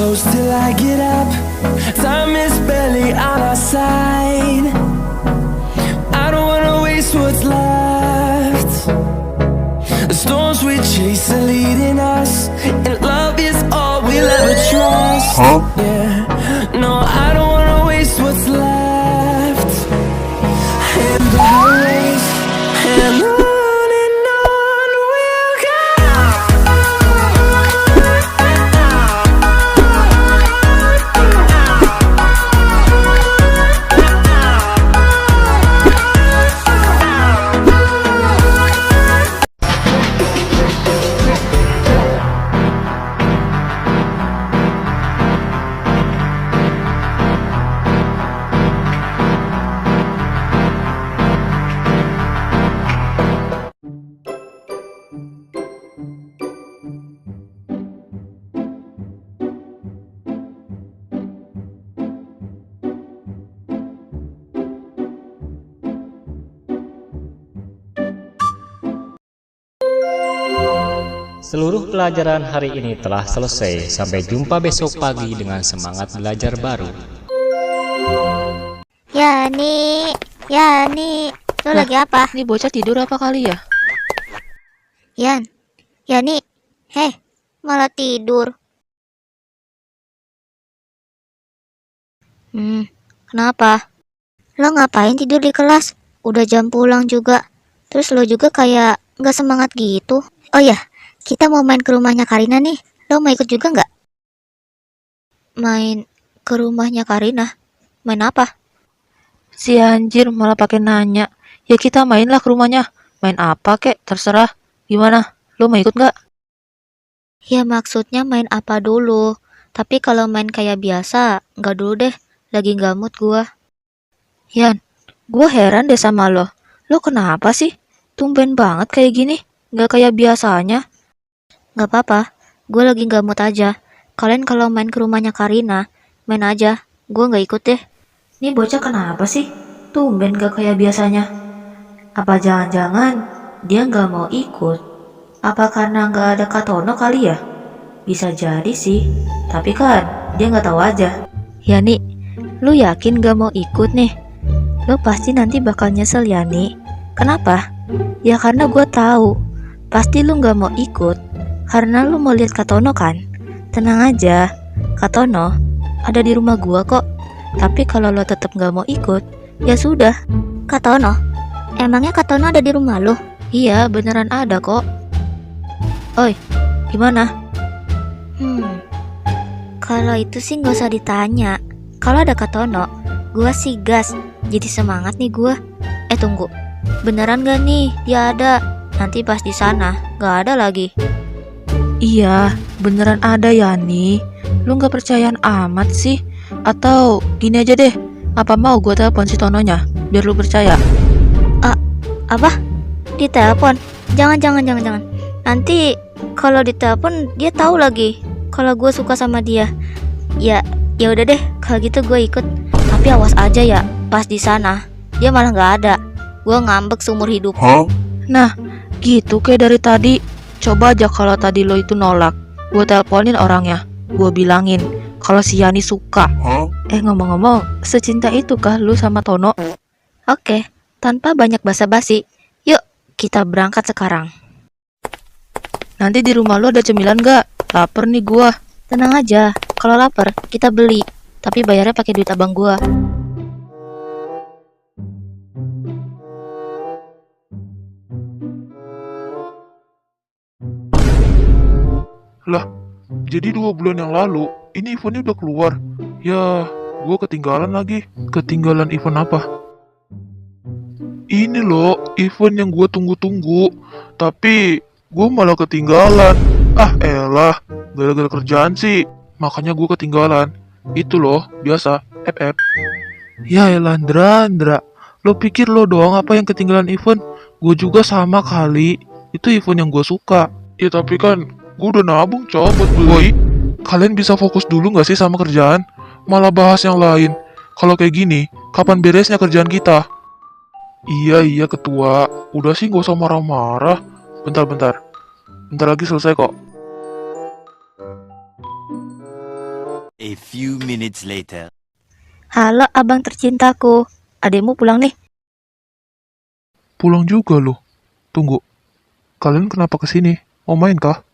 close till I get up. Time is barely on our side. I don't wanna waste what's left. The storms we chase are leading us, and love is all we'll ever trust. Yeah, no, I don't wanna waste what's left. And the highways, and on we'll go. Seluruh pelajaran hari ini telah selesai. Sampai jumpa besok pagi dengan semangat belajar baru. Yani, lu lagi apa? Ini bocah tidur apa kali ya? Yani, malah tidur. Kenapa? Lo ngapain tidur di kelas? Udah jam pulang juga. Terus lo juga kayak nggak semangat gitu. Oh ya, kita mau main ke rumahnya Karina nih. Lo mau ikut juga nggak? Main ke rumahnya Karina? Main apa? Si anjir malah pakai nanya. Ya kita mainlah ke rumahnya. Main apa kek, terserah. Gimana? Lo mau ikut nggak? Ya maksudnya main apa dulu. Tapi kalau main kayak biasa, nggak dulu deh. Lagi nggak mood gua. Yan, gue heran deh sama lo. Lo kenapa sih? Tumben banget kayak gini. Nggak kayak biasanya. Nggak apa-apa, gue lagi nggak mood aja. Kalian kalau main ke rumahnya Karina, main aja. Gue nggak ikut deh. Ini bocah kenapa sih? Tumben gak kayak biasanya. Apa jangan-jangan dia nggak mau ikut? Apa karena nggak ada Katono kali ya? Bisa jadi sih. Tapi kan dia nggak tahu aja. Yani, lu yakin gak mau ikut nih? Lu pasti nanti bakal nyesel Yani. Kenapa? Ya karena gue tahu. Pasti lu nggak mau ikut karena lu mau lihat Katono kan? Tenang aja, Katono ada di rumah gua kok. Tapi kalau lo tetap nggak mau ikut, ya sudah. Katono? Emangnya Katono ada di rumah lo? Iya, beneran ada kok. Oi, gimana? Kalau itu sih nggak usah ditanya. Kalau ada Katono, gua sih gas. Jadi semangat nih gua. Tunggu, beneran gak nih dia ada? Nanti pas di sana nggak ada lagi. Iya, beneran ada Yani. Lu nggak percayaan amat sih? Atau gini aja deh, apa mau gue telepon si Tononya biar lu percaya? Apa? Ditelepon? Jangan. Nanti kalau ditelepon dia tahu lagi kalau gue suka sama dia. Ya udah deh, kalau gitu gue ikut. Tapi awas aja ya, pas di sana dia malah nggak ada. Gue ngambek seumur hidup. Nah, gitu kayak dari tadi. Coba aja kalau tadi lo itu nolak, gue teleponin orangnya, gue bilangin kalau si Yani suka. Ngomong-ngomong, secinta itu kah lu sama Tono? Oke, tanpa banyak basa-basi, yuk kita berangkat sekarang. Nanti di rumah lo ada cemilan gak? Laper nih gua. Tenang aja, kalau lapar kita beli, tapi bayarnya pakai duit abang gua. Lah, jadi 2 bulan yang lalu, ini eventnya udah keluar. Ya, gue ketinggalan lagi. Ketinggalan event apa? Ini loh, event yang gue tunggu-tunggu. Tapi, gue malah ketinggalan. Ah elah, gara-gara kerjaan sih. Makanya gue ketinggalan. Itu loh, biasa, FF. Ya elah, Ndra. Lo pikir lo doang apa yang ketinggalan event? Gue juga sama kali. Itu event yang gue suka. Ya tapi kan, gue udah nabung coba buat beli. Kalian bisa fokus dulu gak sih sama kerjaan? Malah bahas yang lain. Kalau kayak gini, kapan beresnya kerjaan kita? Iya ketua. Udah sih gak usah marah-marah. Bentar lagi selesai kok. few minutes later. Halo abang tercintaku, adekmu pulang nih. Pulang juga loh. Tunggu, kalian kenapa kesini? Mau main kah?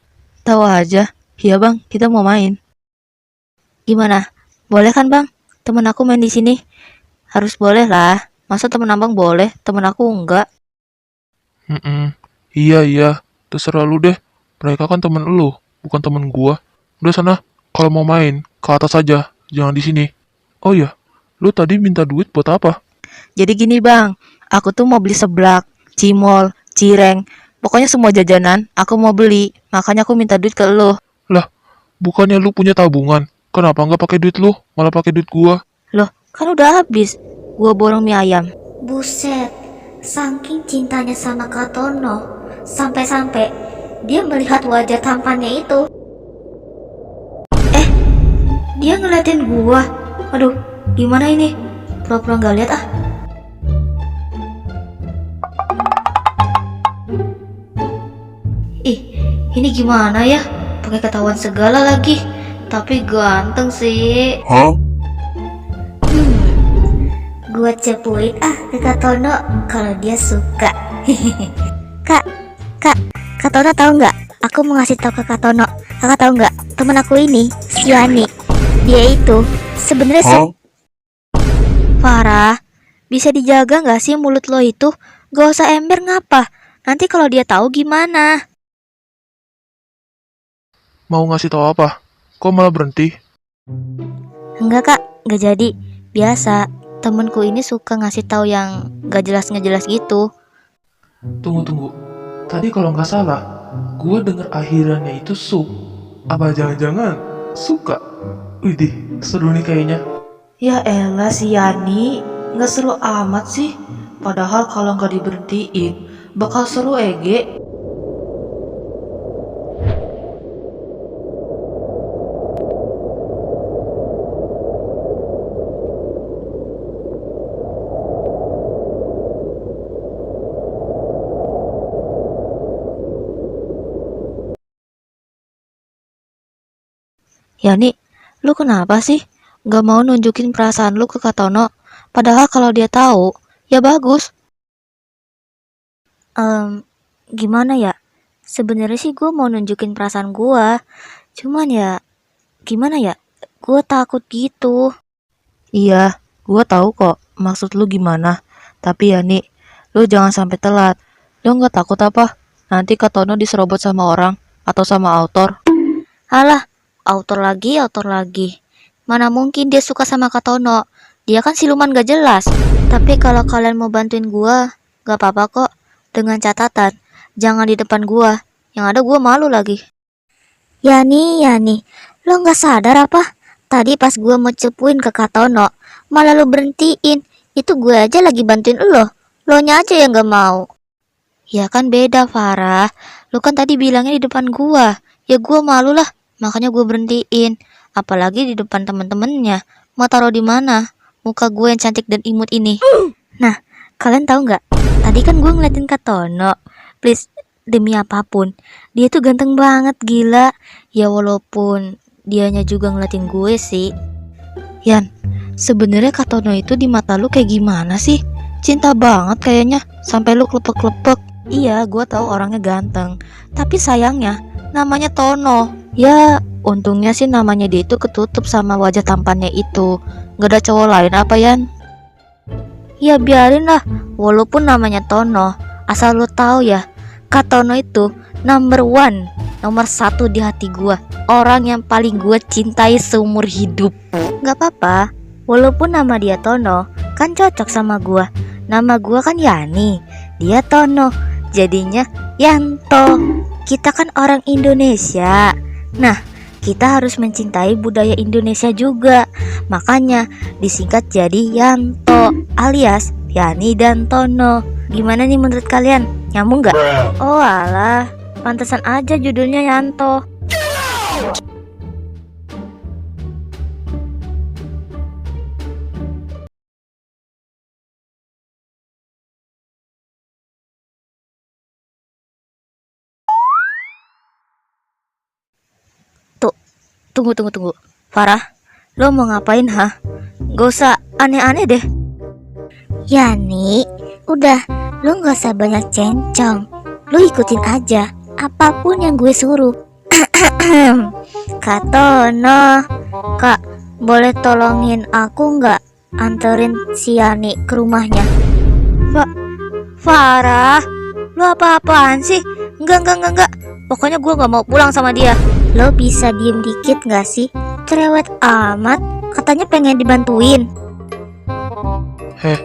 Tahu aja. Iya bang, kita mau main. Gimana? Boleh kan bang? Temen aku main di sini. Harus boleh lah. Masa temen abang boleh, temen aku enggak? Iya, terserah lu deh. Mereka kan temen lu, bukan temen gua. Udah sana, kalau mau main, ke atas aja, jangan di sini. Oh iya, lu tadi minta duit buat apa? Jadi gini bang, aku tuh mau beli seblak, cimol, cireng, pokoknya semua jajanan aku mau beli. Makanya aku minta duit ke lo. Lah, bukannya lu punya tabungan? Kenapa nggak pakai duit lu, malah pakai duit gua? Loh, kan udah habis. Gua borong mie ayam. Buset, saking cintanya sama Kak Tono, sampai-sampai dia melihat wajah tampannya itu. Dia ngeliatin gua. Aduh, gimana ini? Pura-pura nggak lihat ah. Ih, ini gimana ya? Pakai ketahuan segala lagi. Tapi ganteng sih. Gua cepuin ke Kak Tono kalau dia suka. Kak, Kak Tono tahu nggak? Aku mau ngasih tahu ke Kak Tono. Kakak tahu nggak? Temen aku ini, si Yani. Dia itu sebenarnya Farah, bisa dijaga nggak sih mulut lo itu? Gak usah ember ngapa? Nanti kalau dia tahu gimana? Mau ngasih tahu apa? Kok malah berhenti? Enggak kak, nggak jadi. Biasa, temenku ini suka ngasih tahu yang gak jelas gitu. Tunggu. Tadi kalau nggak salah, gua denger akhirannya itu su. Apa jangan-jangan suka? Widih, seru nih kayaknya. Ya elah si Yani, nggak seru amat sih. Padahal kalau nggak diberhentiin, bakal seru Ege. Yani, lu kenapa sih? Gak mau nunjukin perasaan lu ke Kak Tono? Padahal kalau dia tahu, ya bagus. Gimana ya? Sebenarnya sih gue mau nunjukin perasaan gue. Cuman ya, gimana ya? Gue takut gitu. Iya, gua tahu kok maksud lu gimana. Tapi Yani, lu jangan sampai telat. Lu nggak takut apa? Nanti Kak Tono diserobot sama orang atau sama autor. Alah, autor lagi. Mana mungkin dia suka sama Kak Tono? Dia kan siluman gak jelas. Tapi kalau kalian mau bantuin gua, gak apa-apa kok. Dengan catatan, jangan di depan gua. Yang ada gua malu lagi. Yani, lo gak sadar apa? Tadi pas gua mau cepuin ke Kak Tono, malah lo berhentiin. Itu gue aja lagi bantuin lo. Lo nya aja yang gak mau. Ya kan beda Farah. Lo kan tadi bilangnya di depan gua. Ya gua malu lah. Makanya gue berhentiin. Apalagi di depan temen-temennya. Mau taruh di mana? Muka gue yang cantik dan imut ini. Nah, kalian tahu nggak? Tadi kan gue ngeliatin Kak Tono. Please, demi apapun, dia tuh ganteng banget, gila. Ya walaupun dianya juga ngeliatin gue sih. Yan, sebenarnya Kak Tono itu di mata lu kayak gimana sih? Cinta banget kayaknya, sampai lu klepek-klepek. Iya, gua tahu orangnya ganteng. Tapi sayangnya, namanya Tono. Ya, untungnya sih namanya dia itu ketutup sama wajah tampannya itu. Gak ada cowok lain apa Yan? Ya biarin lah, walaupun namanya Tono. Asal lo tahu ya, Kak Tono itu number one, nomor satu di hati gue. Orang yang paling gue cintai seumur hidup. Gak apa-apa, walaupun nama dia Tono, kan cocok sama gue. Nama gue kan Yani, dia Tono, jadinya Yanto. Kita kan orang Indonesia. Nah, kita harus mencintai budaya Indonesia juga. Makanya disingkat jadi Yanto alias Yani dan Tono. Gimana nih menurut kalian? Nyambung gak? Oh alah, pantesan aja judulnya Yanto. Tuh, tunggu. Farah, Lo mau ngapain, hah? Gak usah aneh-aneh deh. Yani, udah, lu gak usah banyak cencong. Lu ikutin aja, apapun yang gue suruh. Kak Tono, Kak, boleh tolongin aku nggak anterin si Yani ke rumahnya? Farah, lo apa-apaan sih? Enggak. Pokoknya gue nggak mau pulang sama dia. Lo bisa diem dikit gak sih? Cerewet amat, katanya pengen dibantuin. Heh,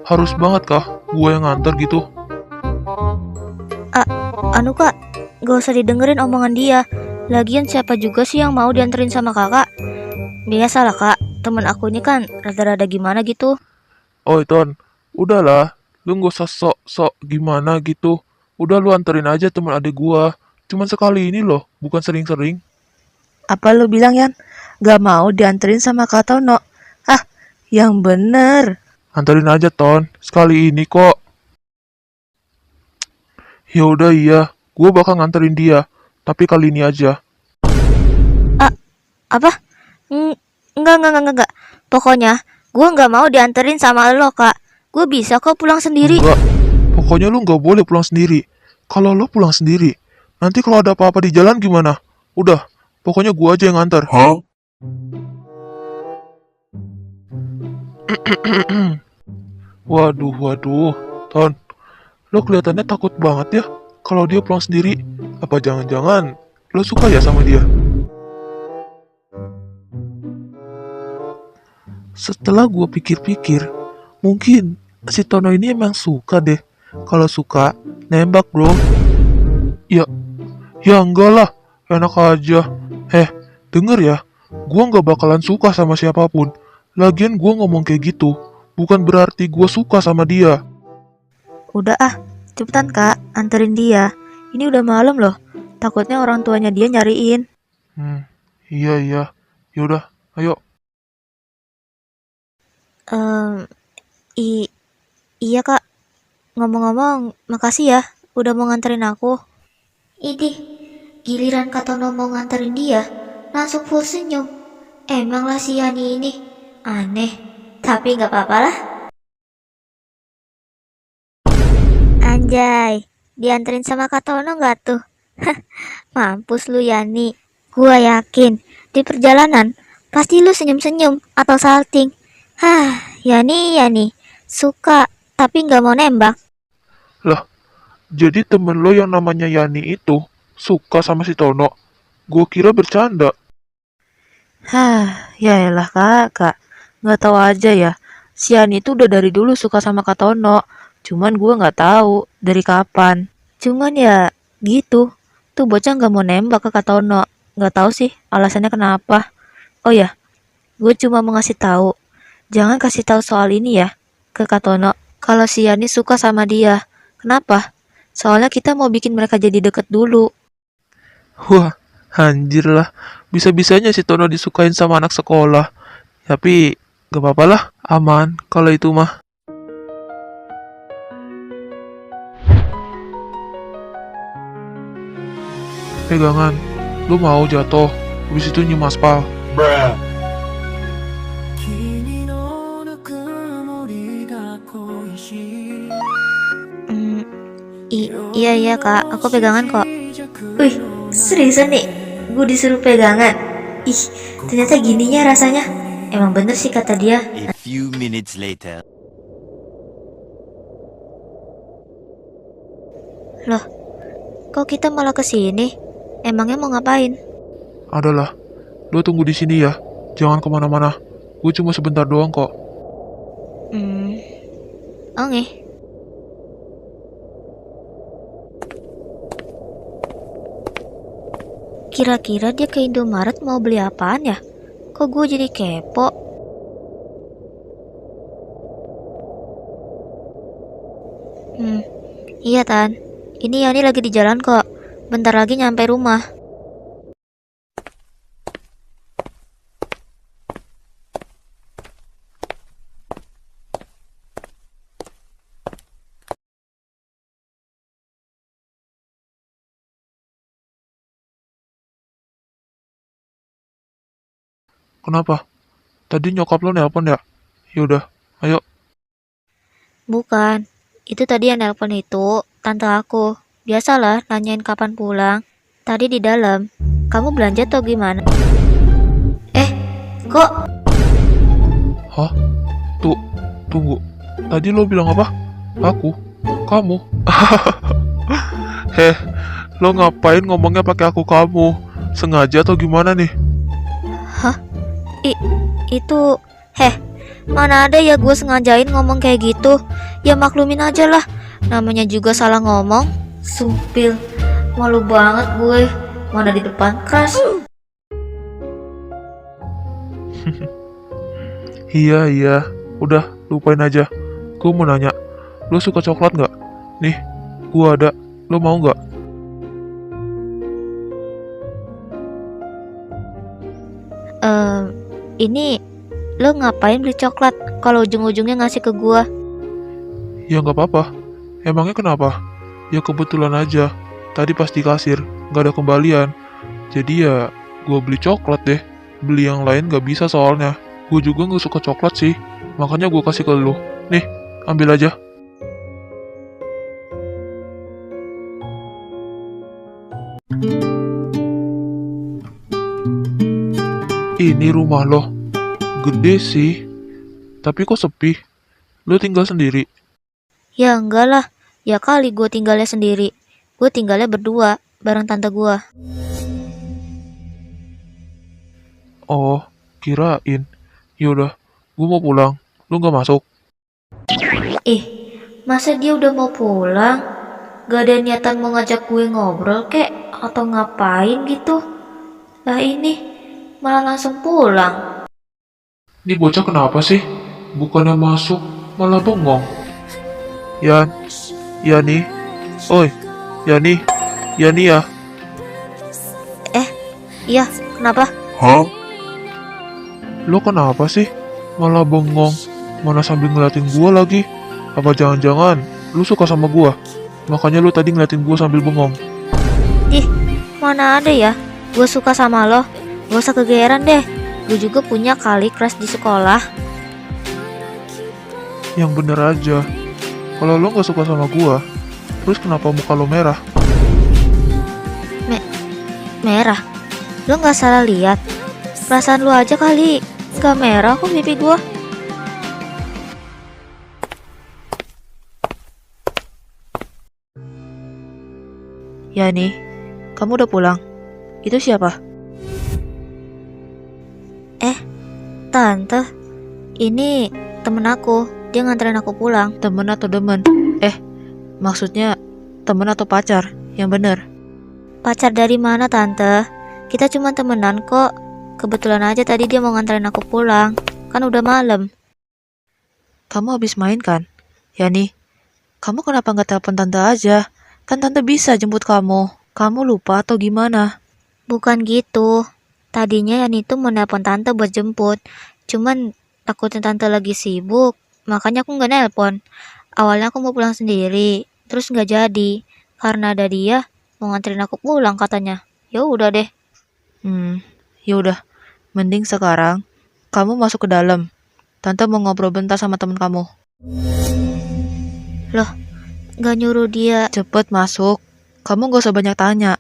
harus banget kah gue yang nganter gitu? Anu kak, gak usah didengerin omongan dia. Lagian siapa juga sih yang mau dianterin sama kakak? Biasalah kak, temen aku ini kan rada-rada gimana gitu. Oh Ton, udahlah, lu gak usah sok-sok gimana gitu. Udah lu anterin aja teman adik gua. Cuman sekali ini loh, bukan sering-sering. Apa lu bilang, Yan? Gak mau dianterin sama Kak Tono? Ah, yang bener. Anterin aja Ton, sekali ini kok. Ya udah iya, gua bakal nganterin dia. Tapi kali ini aja. Apa? Enggak. Pokoknya gue nggak mau dianterin sama lo kak. Gue bisa kok pulang sendiri. Enggak, pokoknya lu gak boleh pulang sendiri. Kalau lu pulang sendiri, nanti kalau ada apa-apa di jalan gimana? Udah, pokoknya gua aja yang nganter. Waduh, Ton, lo kelihatannya takut banget ya kalau dia pulang sendiri. Apa jangan-jangan lo suka ya sama dia? Setelah gua pikir-pikir, mungkin si Tono ini emang suka deh. Kalau suka, nembak bro. Ya, ya enggak lah, enak aja. Denger ya, gua nggak bakalan suka sama siapapun. Lagian gua ngomong kayak gitu, bukan berarti gua suka sama dia. Udah ah, cepetan Kak, anterin dia. Ini udah malam loh. Takutnya orang tuanya dia nyariin. Iya. Yaudah, ayo. Em, iya kak. Ngomong-ngomong, makasih ya udah mau nganterin aku. Idih, giliran Katono mau nganterin dia, langsung full senyum. Emanglah si Yani ini aneh, tapi gak apa-apa lah. Anjay, dianterin sama Kak Tono nggak tuh? Mampus lu Yani. Gua yakin di perjalanan pasti lu senyum-senyum atau salting. Yani, suka tapi nggak mau nembak. Lah, jadi temen lo yang namanya Yani itu suka sama si Tono. Gua kira bercanda. Ya elah Kak. Nggak tahu aja ya. Si Ani itu udah dari dulu suka sama Kak Tono. Cuman gue nggak tahu dari kapan. Cuman ya gitu. Tuh bocah nggak mau nembak ke Kak Tono. Nggak tahu sih alasannya kenapa. Oh ya, gue cuma mau ngasih tahu. Jangan kasih tahu soal ini ya ke Kak Tono. Kalau si Yani suka sama dia. Kenapa? Soalnya kita mau bikin mereka jadi deket dulu. Wah, anjir lah. Bisa-bisanya si Tono disukain sama anak sekolah. Tapi, gak apa-apa lah. Aman kalau itu mah. Pegangan. Lu mau jatuh. Habis itu nyium aspal. Iya kak, aku pegangan kok. Wih, seriusan nih? Gue disuruh pegangan. Ih, ternyata gininya rasanya. Emang bener sih kata dia. A few minutes later. Loh, kok kita malah kesini? Emangnya mau ngapain? Adalah. Lu tunggu di sini ya. Jangan kemana-mana. Gue cuma sebentar doang kok. Oke. Kira-kira dia ke Indomaret mau beli apaan ya? Kok gue jadi kepo? Iya Tan. Ini Yani lagi di jalan kok. Bentar lagi nyampe rumah. Kenapa? Tadi nyokap lo nelpon ya? Yaudah, ayo. Bukan. Itu tadi yang nelpon itu tante aku. Biasalah nanyain kapan pulang. Tadi di dalam. Kamu belanja atau gimana? Kok Hah? Tunggu. Tadi lo bilang apa? Aku? Kamu? Heh, lo ngapain ngomongnya pakai aku kamu? Sengaja atau gimana nih? Itu... mana ada ya gue sengajain ngomong kayak gitu. Ya maklumin aja lah. Namanya juga salah ngomong. Sumpil, malu banget gue. Mana di depan keras. Iya. Udah, lupain aja. Gue mau nanya, lo suka coklat nggak? Nih, gua ada. Lo mau nggak? Ini lo ngapain beli coklat kalau ujung-ujungnya ngasih ke gua? Ya nggak apa-apa. Emangnya kenapa? Ya kebetulan aja. Tadi pas di kasir, nggak ada kembalian. Jadi ya, gua beli coklat deh. Beli yang lain nggak bisa soalnya. Gue juga nggak suka coklat sih. Makanya gue kasih ke lo. Nih, ambil aja. Ini rumah lo. Gede sih. Tapi kok sepi? Lo tinggal sendiri? Ya enggak lah. Ya kali gue tinggalnya sendiri. Gue tinggalnya berdua bareng tante gua. Oh, kirain. Yaudah, gue mau pulang. Lo nggak masuk? Masa dia udah mau pulang? Gak ada niatan mau ngajak gue ngobrol kek? Atau ngapain gitu? Lah ini, malah langsung pulang. Ini bocah kenapa sih? Bukannya masuk, malah bengong. Yani. Oi, Yani ya. Iya, kenapa? Lo kenapa sih? Malah bengong. Mana sambil ngeliatin gua lagi. Apa jangan-jangan lu suka sama gua? Makanya lu tadi ngeliatin gua sambil bengong. Ih, mana ada ya? Gue suka sama lo. Gak usah kegeeran deh. Gue juga punya kali crush di sekolah. Yang bener aja. Kalau lo gak suka sama gua, terus kenapa muka lo merah? Merah. Lo gak salah lihat. Perasaan lo aja kali. Gak merah kok pipi gue. Yani, kamu udah pulang? Itu siapa? Tante, ini temen aku. Dia nganterin aku pulang. Temen atau demen? Maksudnya temen atau pacar? Yang bener. Pacar dari mana tante? Kita cuma temenan kok. Kebetulan aja tadi dia mau nganterin aku pulang. Kan udah malam. Kamu habis main kan? Yani, kamu kenapa nggak telepon tante aja? Kan tante bisa jemput kamu. Kamu lupa atau gimana? Bukan gitu. Tadinya Yani itu mau nelpon tante buat jemput. Cuman takutnya tante lagi sibuk. Makanya aku nggak nelpon. Awalnya aku mau pulang sendiri. Terus nggak jadi. Karena ada dia mau nganterin aku pulang katanya. Ya udah deh. Ya udah. Mending sekarang kamu masuk ke dalam. Tante mau ngobrol bentar sama temen kamu. Nggak nyuruh dia. Cepet masuk. Kamu gak usah banyak tanya.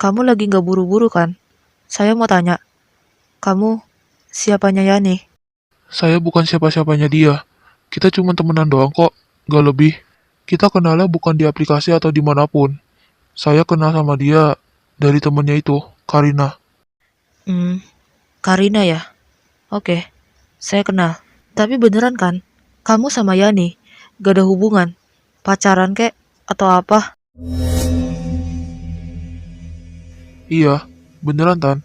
Kamu lagi gak buru-buru kan? Saya mau tanya. Kamu siapanya Yani? Saya bukan siapa-siapanya dia. Kita cuma temenan doang kok, gak lebih. Kita kenalnya bukan di aplikasi atau dimanapun. Saya kenal sama dia dari temennya itu, Karina. Karina ya? Oke, saya kenal. Tapi beneran kan? Kamu sama Yani gak ada hubungan? Pacaran kek? Atau apa? Iya, beneran Tan.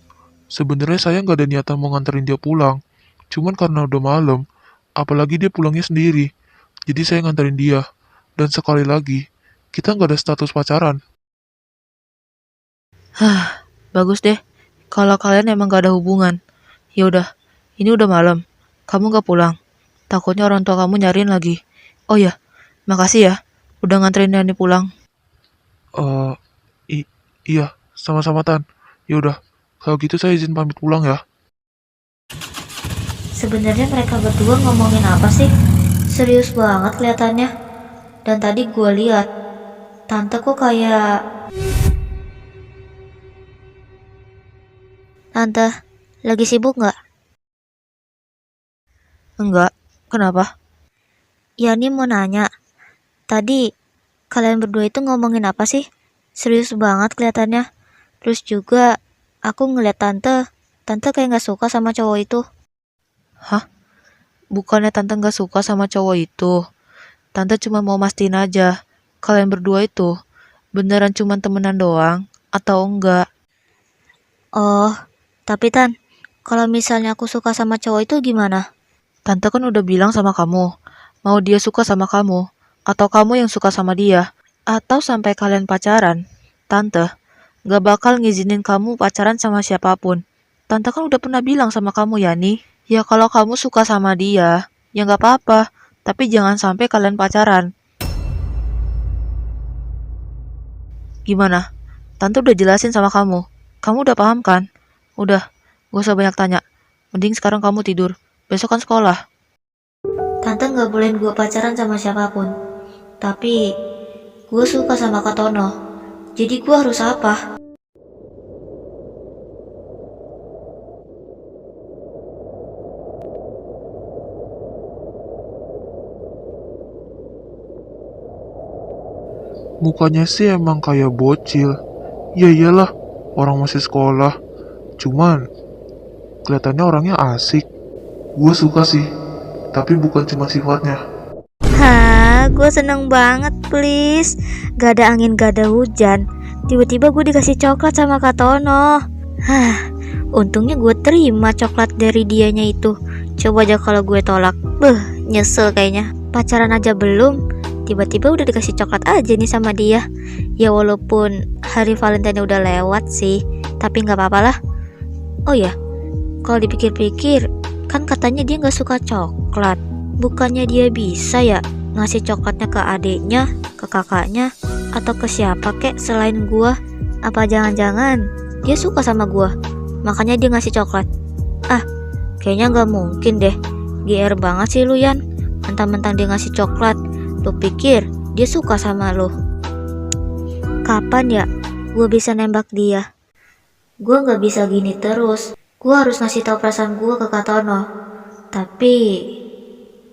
Sebenarnya saya nggak ada niatan mau nganterin dia pulang. Cuman karena udah malam, apalagi dia pulangnya sendiri. Jadi saya nganterin dia. Dan sekali lagi, kita nggak ada status pacaran. Bagus deh. Kalau kalian emang gak ada hubungan. Ya udah, ini udah malam. Kamu gak pulang. Takutnya orang tua kamu nyariin lagi. Oh ya, makasih ya. udah nganterin Yani pulang. Iya, sama-sama Tan. Yaudah, kalau gitu saya izin pamit pulang ya. Sebenarnya mereka berdua ngomongin apa sih? Serius banget kelihatannya. Dan tadi gue lihat, tante kok kayak... Tante, lagi sibuk nggak? Enggak, kenapa? Yani mau nanya, tadi kalian berdua itu ngomongin apa sih? Serius banget kelihatannya. Terus juga aku ngeliat tante kayak nggak suka sama cowok itu. Hah? Bukannya tante gak suka sama cowok itu. Tante cuma mau mastiin aja, kalian berdua itu beneran cuma temenan doang atau enggak? Oh, tapi kalau misalnya aku suka sama cowok itu gimana? Tante kan udah bilang sama kamu, mau dia suka sama kamu, atau kamu yang suka sama dia, atau sampai kalian pacaran. Tante gak bakal ngizinin kamu pacaran sama siapapun. Tante kan udah pernah bilang sama kamu, Yani. Ya kalau kamu suka sama dia, ya gak apa-apa, tapi jangan sampai kalian pacaran. Gimana? Tante udah jelasin sama kamu. Kamu udah paham kan? Udah, gak usah banyak tanya. Mending sekarang kamu tidur. Besok kan sekolah. Tante nggak bolehin gue pacaran sama siapapun. Tapi gue suka sama Kak Tono. Jadi gue harus apa? Mukanya sih emang kayak bocil. Ya iyalah, orang masih sekolah. Cuman, kelihatannya orangnya asik. Gue suka sih, tapi bukan cuma sifatnya. Hah, gue seneng banget please. Gak ada angin, gak ada hujan. Tiba-tiba gue dikasih coklat sama Kak Tono. Hah, untungnya gue terima coklat dari dianya itu. Coba aja kalau gue tolak. Nyesel kayaknya. Pacaran aja belum, tiba-tiba udah dikasih coklat aja nih sama dia. Ya walaupun hari Valentine udah lewat sih, tapi gak apa-apa lah. Oh ya, kalau dipikir-pikir, kan katanya dia gak suka coklat. Bukannya dia bisa ya ngasih coklatnya ke adiknya, ke kakaknya, atau ke siapa kek selain gua? Apa jangan-jangan dia suka sama gua, makanya dia ngasih coklat? Kayaknya gak mungkin deh. GR banget sih lu, Yan. Mentang-mentang dia ngasih coklat, lu pikir dia suka sama lu? Kapan ya gue bisa nembak dia? Gue nggak bisa gini terus. Gue harus ngasih tahu perasaan gue ke Kak Tono. Tapi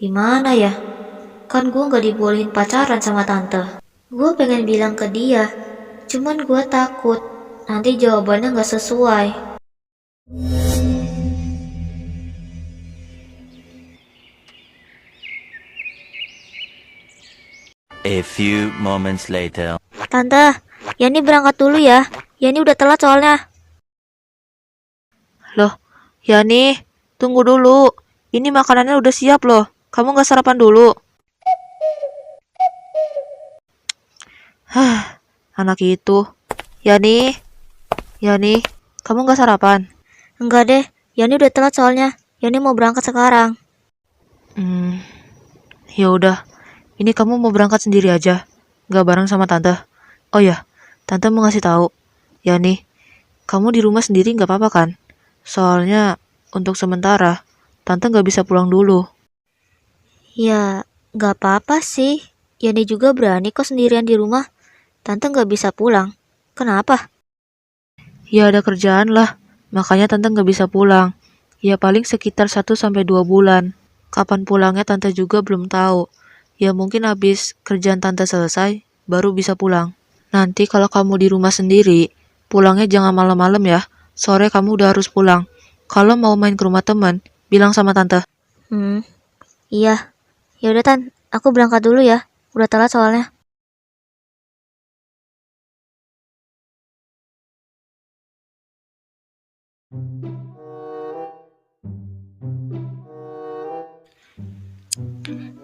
gimana ya? Kan gue nggak dibolehin pacaran sama tante. Gue pengen bilang ke dia, cuman gue takut nanti jawabannya nggak sesuai. A few moments later. Tante, Yani berangkat dulu ya. Yani udah telat soalnya. Loh, Yani, tunggu dulu. Ini makanannya udah siap loh. Kamu gak sarapan dulu? Hah, anak itu. Yani, kamu gak sarapan? Enggak deh, Yani udah telat soalnya. Yani mau berangkat sekarang. Ya udah. Ini kamu mau berangkat sendiri aja, gak bareng sama tante. Oh ya, tante mau ngasih tahu. Yani, kamu di rumah sendiri gak apa-apa kan? Soalnya untuk sementara tante gak bisa pulang dulu. Ya, gak apa-apa sih. Yani juga berani kok sendirian di rumah. Tante gak bisa pulang. Kenapa? Ya ada kerjaan lah, makanya tante gak bisa pulang. Ya paling sekitar 1-2 bulan. Kapan pulangnya tante juga belum tahu. Ya mungkin habis kerjaan tante selesai, baru bisa pulang. Nanti kalau kamu di rumah sendiri, pulangnya jangan malam-malam ya. Sore kamu udah harus pulang. Kalau mau main ke rumah teman, bilang sama tante. Iya. Ya udah Tan, aku berangkat dulu ya. Udah telat soalnya.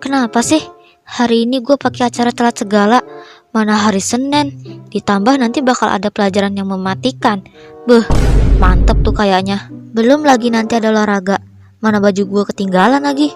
Kenapa sih? Hari ini gue pakai acara telat segala. Mana hari Senin, ditambah nanti bakal ada pelajaran yang mematikan. Mantep tuh kayaknya. Belum lagi nanti ada olahraga. Mana baju gue ketinggalan lagi.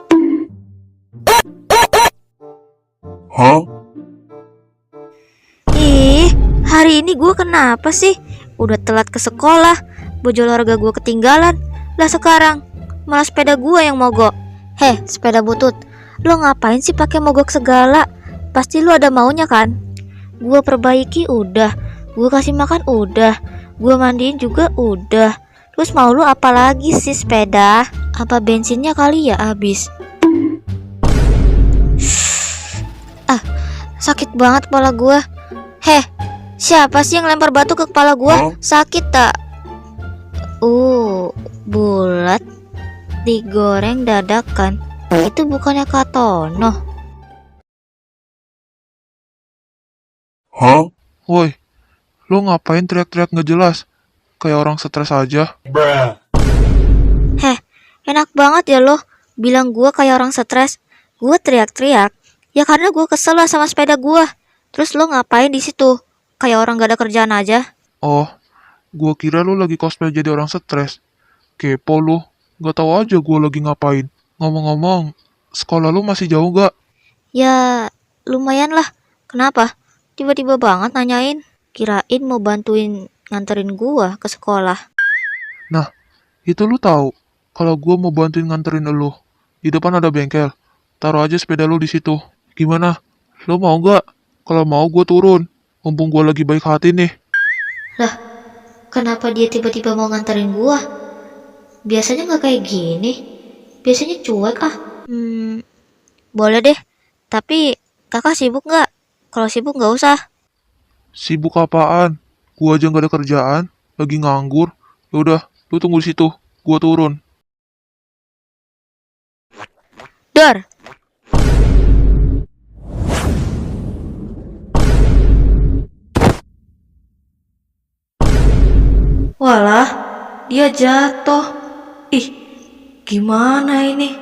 Hari ini gue kenapa sih? Udah telat ke sekolah, baju olahraga gue ketinggalan. Lah sekarang malah sepeda gue yang mogok. Heh, sepeda butut, lo ngapain sih pakai mogok segala? Pasti lo ada maunya kan? Gue perbaiki udah, gue kasih makan udah, gue mandiin juga udah. Terus mau lo apa lagi sih sepeda? Apa bensinnya kali ya habis? Sakit banget kepala gue. Heh, siapa sih yang lempar batu ke kepala gue? Sakit tak? Bulat, digoreng dadakan. Itu bukannya Katono? Woi, lo ngapain teriak-teriak nggak jelas? Kayak orang stres aja. Heh, enak banget ya lo bilang gue kayak orang stres. Gue teriak-teriak ya karena gue kesel lah sama sepeda gue. Terus lo ngapain di situ? Kayak orang gak ada kerjaan aja. Oh, gua kira lo lagi cosplay jadi orang stres. Kepo lo, gak tahu aja gua lagi ngapain. Ngomong-ngomong, sekolah lo masih jauh gak? Ya, lumayan lah. Kenapa? Tiba-tiba banget nanyain. Kirain mau bantuin nganterin gua ke sekolah. Nah, itu lo tahu kalau gua mau bantuin nganterin lo. Di depan ada bengkel. Taruh aja sepeda lo di situ. Gimana? Lo mau gak? Kalau mau gua turun. Mumpung gua lagi baik hati nih. Lah, kenapa dia tiba-tiba mau nganterin gua? Biasanya nggak kayak gini. Biasanya cuek ah. Boleh deh. Tapi kakak sibuk nggak? Kalau sibuk nggak usah. Sibuk apaan? Gua aja gak ada kerjaan. Lagi nganggur. Yaudah, lu tunggu di situ. Gua turun. Dor. Walah, dia jatuh. Ih, gimana ini?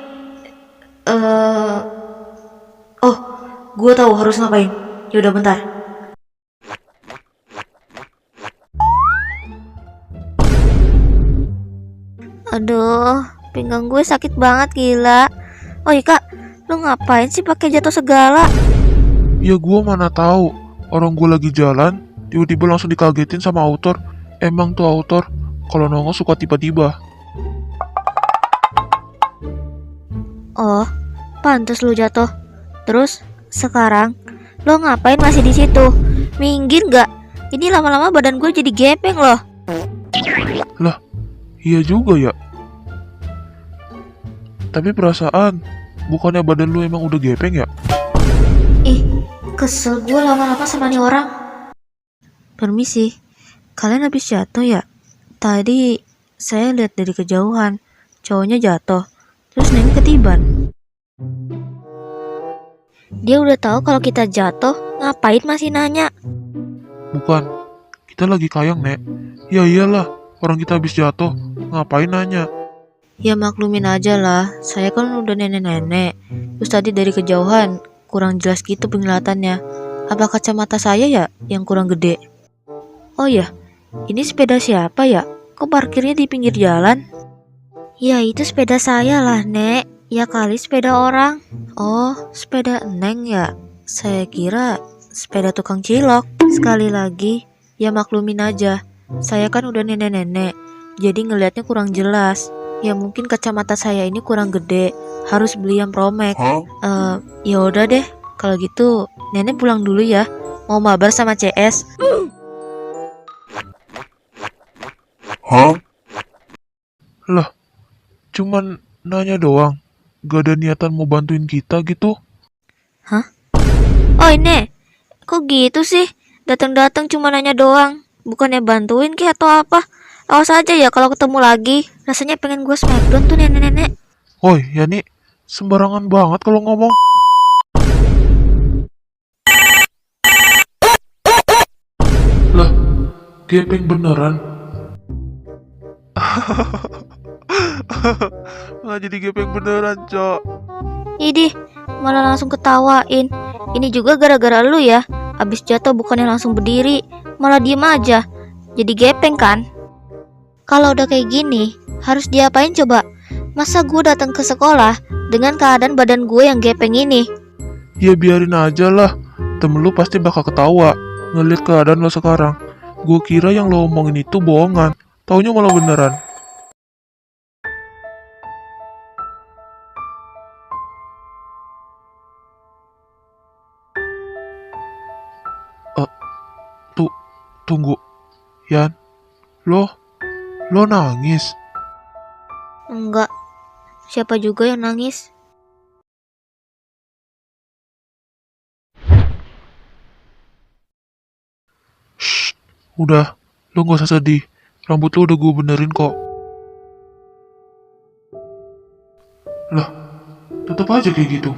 Oh, gue tahu harus ngapain. Yaudah bentar. Aduh, pinggang gue sakit banget gila. Oh iya kak, lu ngapain sih pakai jatuh segala? Ya gua mana tahu. Orang gua lagi jalan, tiba-tiba langsung dikagetin sama autor. Emang tuh autor, kalau nongol suka tiba-tiba. Oh, pantas lu jatuh. Terus sekarang lo ngapain masih di situ? Minggir nggak? Ini lama-lama badan gue jadi gepeng loh. Lah, iya juga ya. Tapi perasaan, bukannya badan lu emang udah gepeng ya? Ih, kesel gue lama-lama sama nih orang. Permisi, kalian habis jatuh ya? Tadi saya lihat dari kejauhan, cowoknya jatuh, terus Neng ketiban. Dia udah tahu kalau kita jatuh, ngapain masih nanya? Bukan, kita lagi kayang, Nek. Ya iyalah, orang kita habis jatuh, ngapain nanya? Ya maklumin aja lah, saya kan udah nenek-nenek. Terus tadi dari kejauhan, kurang jelas gitu penglihatannya. Apa kacamata saya ya yang kurang gede? Oh ya, ini sepeda siapa ya? Kok parkirnya di pinggir jalan? Ya itu sepeda saya lah, Nek. Ya kali sepeda orang. Oh, sepeda Neng ya? Saya kira sepeda tukang cilok. Sekali lagi, ya maklumin aja. Saya kan udah nenek-nenek, jadi ngelihatnya kurang jelas. Ya mungkin kacamata saya ini kurang gede, harus beli yang Promax. Ya udah deh, kalau gitu nenek pulang dulu ya. Mau mabar sama CS. Lah, cuman nanya doang. Gak ada niatan mau bantuin kita gitu. Oh ini, kok gitu sih? Datang-datang cuma nanya doang. Bukannya bantuin kek atau apa? Awas aja ya kalau ketemu lagi. Rasanya pengen gue smackdown tuh nenek-nenek. Woi, Yani, sembarangan banget kalau ngomong. Lah, gepeng beneran. Nggak jadi gepeng beneran, Cok. Idih, malah langsung ketawain. Ini juga gara-gara lu ya. Abis jatuh bukannya langsung berdiri, malah diem aja. Jadi gepeng kan? Kalau udah kayak gini, harus diapain coba? Masa gue datang ke sekolah dengan keadaan badan gue yang gepeng ini? Ya biarin aja lah. Temen lu pasti bakal ketawa. ngeliat keadaan lo sekarang. Gue kira yang lo omongin itu bohongan, taunya malah beneran. Tunggu, Yan, lo nangis? Enggak, siapa juga yang nangis? Shh, udah, lo gak usah sedih. Rambut lo udah gue benerin kok. Lah, tetep aja kayak gitu.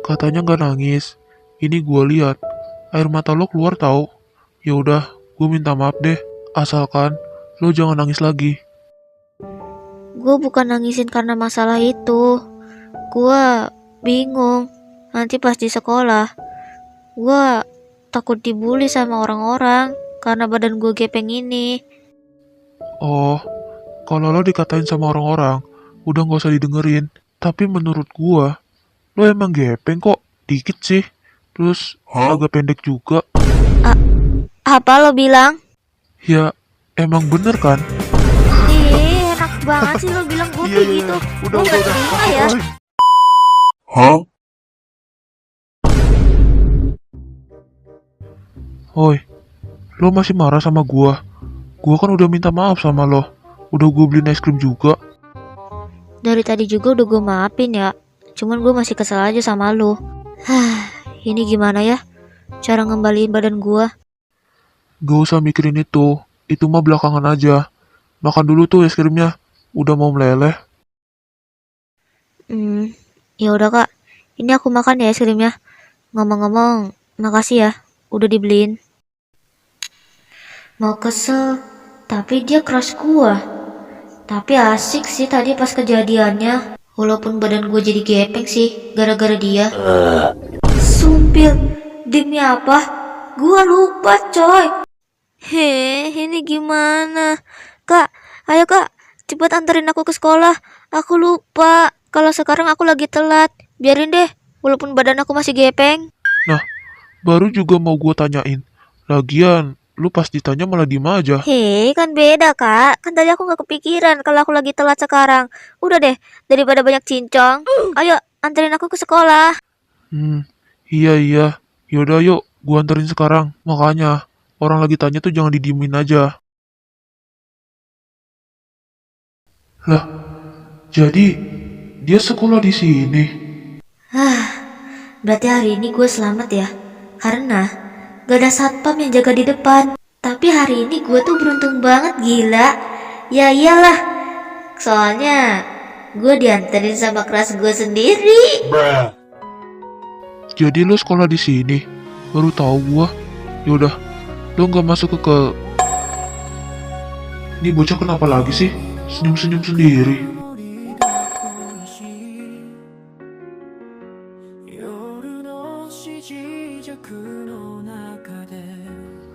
Katanya gak nangis. Ini gue lihat, air mata lo keluar tahu. Ya udah, gue minta maaf deh. Asalkan lo jangan nangis lagi. Gue bukan nangisin karena masalah itu. Gue bingung. Nanti pas di sekolah, gue takut dibully sama orang-orang karena badan gue gepeng ini. Oh, kalau lo dikatain sama orang-orang, udah gak usah didengerin. Tapi menurut gue, lo emang gepeng kok, dikit sih. Terus agak pendek juga. Apa lo bilang? Ya, emang bener kan? Ih, enak banget sih lo bilang gue kayak gitu. Udah, Gue gak terima ya. Hoi, lo masih marah sama gua? Gua kan udah minta maaf sama lo. Udah gue beliin es krim juga. Dari tadi juga udah gue maafin ya. Cuman gue masih kesel aja sama lo. Ini gimana ya? Cara ngembaliin badan gue? Gak usah mikirin itu mah belakangan aja. Makan dulu tuh es krimnya, udah mau meleleh. Ya udah kak. Ini aku makan ya es krimnya. Ngomong-ngomong, makasih ya, udah dibeliin. Mau kesel, tapi dia crush gua. Tapi asik sih tadi pas kejadiannya. Walaupun badan gue jadi gepeng sih, gara-gara dia. Sumpil, demi apa? Gua lupa coy. Ini gimana? Kak, ayo kak, cepet anterin aku ke sekolah. Aku lupa. Kalau sekarang aku lagi telat. Biarin deh, walaupun badan aku masih gepeng. Nah, baru juga mau gue tanyain. Lagian, lu pas ditanya malah diem aja. Kan beda kak. Kan tadi aku gak kepikiran kalau aku lagi telat sekarang. Udah deh, daripada banyak cincong. Ayo, anterin aku ke sekolah. Iya. Yaudah yuk, gue anterin sekarang. Makanya, orang lagi tanya tuh jangan didiemin aja. Lah, jadi dia sekolah di sini. Berarti hari ini gue selamat ya. Karena gak ada satpam yang jaga di depan. Tapi hari ini gue tuh beruntung banget, gila. Ya iyalah. Soalnya gue dianterin sama kelas gue sendiri. Jadi lo sekolah di sini? Baru tahu gua. Yaudah, lo nggak masuk ke Ini bocah kenapa lagi sih? Senyum-senyum sendiri.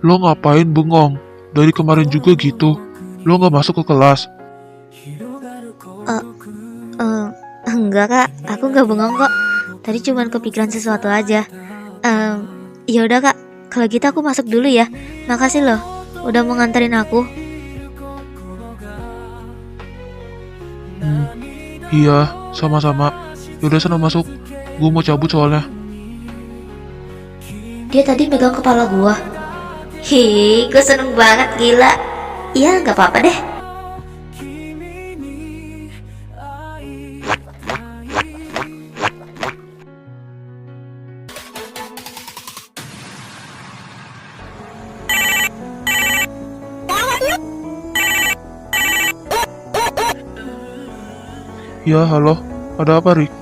Lo ngapain bengong? Dari kemarin juga gitu. Lo nggak masuk ke kelas. Enggak kak, aku gak bengong kok. Tadi cuman kepikiran sesuatu aja. Ya udah kak, kalau gitu aku masuk dulu ya. Makasih loh, udah mau nganterin aku. Iya, sama-sama. Yaudah sana masuk. Gue mau cabut soalnya. Dia tadi megang kepala gue. Gue seneng banget, gila. Iya, gak apa-apa deh. Ya, halo. Ada apa, Rik?